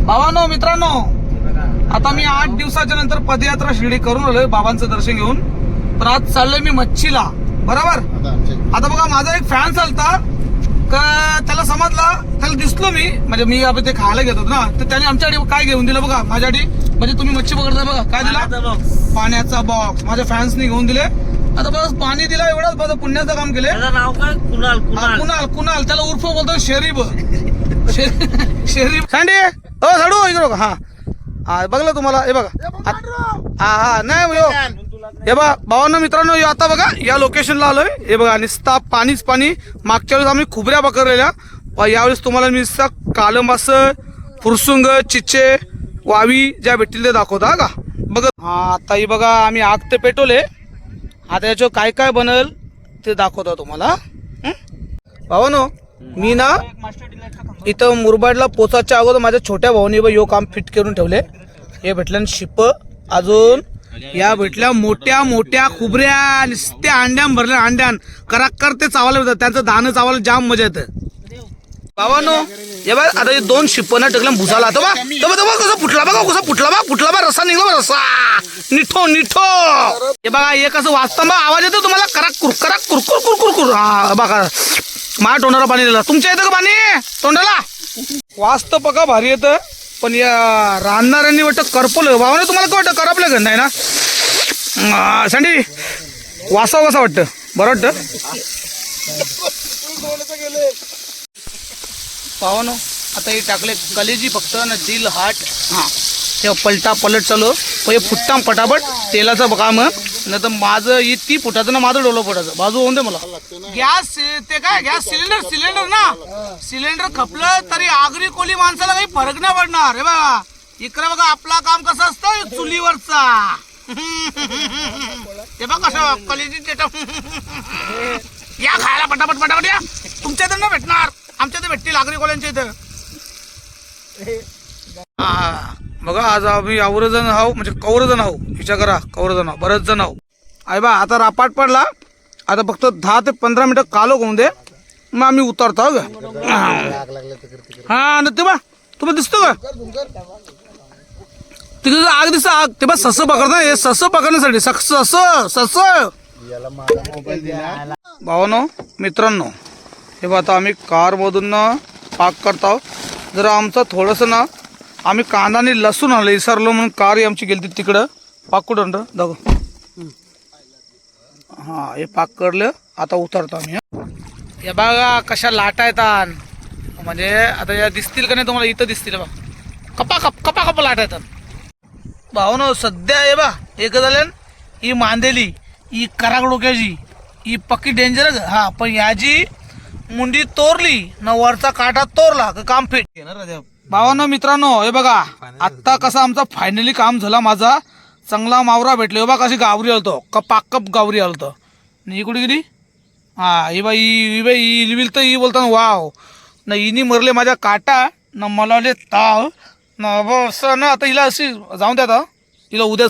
भावांनो मित्रांनो, आता मी 8 दिवसाच्या नंतर पदयात्रा शिर्डी करून आलोय बाबांचं दर्शन घेऊन. पण आज चाललोय मी मच्छीला. बरोबर. आता बघा माझा एक फॅन चालता का त्याला समजला, त्याला दिसलो मी, म्हणजे मी आपण ते खायला घेतो ना, तर त्याने आमच्यासाठी काय घेऊन दिलं बघा माझ्यासाठी. म्हणजे तुम्ही मच्छी पकडता बघा काय दिला, पाण्याचा बॉक्स माझ्या फॅन्सनी घेऊन दिले. आता बस पाणी दिलं एवढंच बघा, पुण्याचं काम केले. नाव काय? कुणाल. कुणाल कुणाल त्याला उर्फ बोलतो शरीफ. शरीफ सँडी ओ साडू इकडे बघा. हा बघलं तुम्हाला हे बघा. हा नाही हे बघा भावांनो मित्रांनो, आता बघा या लोकेशनला आलोय. हे बघा निस्ता पाणीच पाणी. मागच्या वेळेस आम्ही खुबऱ्या पकडलेल्या, यावेळेस तुम्हाला मी कालमास, फुरसुंग, चिच्चे, वावी ज्या भेटतील ते दाखवता का बघा. हा आता ही बघा आम्ही आग ते पेटवले. आता याच्यावर काय काय बनल ते दाखवतो तुम्हाला. भावानो मी ना इथं मुरबाडला पोचायच्या अगोदर माझ्या छोट्या भाऊनी यो काम फिट करून ठेवले. हे भेटल्या शिप, अजून या भेटल्या मोठ्या मोठ्या खुबऱ्या नुसत्या अंड्यान भरल्या. अंड्यान कराकर ते चावायला होतं, त्यांचं दाणं चावायला जाम मजा येतं. भावानो हे बघ आता हे 2 शिप्पना टाकल्या भुसाला. तो बघा कसा फुटला बघा, कसा फुटला बा रस्सा निघला बा, रस्सा निठो निठो. हे बघा हे कसं वाजता बा आवाज येतो तुम्हाला, करक कुरकुर कुरकुर. हा बघा माझ्या तोंडाला पाणी दिलं. तुमच्या येतं का पाणी तोंडाला? वाजत बघा भारी येतं, पण या राहणाऱ्यांनी वाटतं करपलं. भावाने तुम्हाला काय वाटतं, करपलं का नाही ना सँडी? वासावं कसं वाटतं, बरं वाटतं भावानो. आता हे टाकले कलेजी फक्त ना, दिल हार्ट. हा ते पलट चालू हे फुटता पटापट तेलाचं काम. नाही तर माझं ती फुटाचं ना, माझं डोलं फुटाचं बाजू होऊन दे मला. गॅस ते काय गॅस सिलेंडर ना, सिलेंडर खपलं तरी आगरी कोली माणसाला काही फरक नाही पडणार. हे बघा इकडे बघा आपला काम कसं असतं चुलीवरचा. हे बघ कसं कलेजी या खायला पटापट या. तुमच्या इथं नाही भेटणार, आमच्या इथे भेटतील आगरी कोल्यांच्या इथं. हा बघा आज आम्ही आवरजण आहो, म्हणजे कवरजण आहो. विचार करा कवरजण आहो, बरेच जण आहो. आहे बा आता रापाट पडला. आता फक्त 10 ते 15 मिनिटं कालो होऊन दे, मग आम्ही उतरतो. हा ते बा तुम्हाला दिसतो का तिकडे आग दिसतं, आग ते बा सस पकडता. हे सस पकडण्यासाठी सस. भावानो मित्रांनो हे बा आता आम्ही कारमधून पाक करतो. जर आमचं थोडंसं ना आम्ही कांदा आणि लसूण आणलं विसरलो म्हणून कार आमची गेली तिकडं. पाक कुठं दाखव. हा हे पाक करलं. आता उतरतो आम्ही. हे बघा कशा लाटा येतात, म्हणजे आता या दिसतील का नाही तुम्हाला, इथं दिसतील बा कपा लाटा येतात. भावानो सध्या हे बा एक झालं ही मांदेली, ही कराक डोक्याची, ही पक्की डेंजर. हा पण याची मुंडी तोरली ना, वरचा काटा तोरला का काम फिट. भावांनो मित्रांनो हे बघा आत्ता कसा आमचा फायनली काम झाला. माझा चांगला मावरा भेटला. हे बघा कशी गावरी आलतो, कपाकप गावरी आलतो. ही कुठे गेली? हा ही बाई तर ही बोलता वाव ना, हिनी मरले माझ्या काटा ना, मला ताव ना बस ना. आता हिला अशी जाऊन द्या, आता हिला उद्या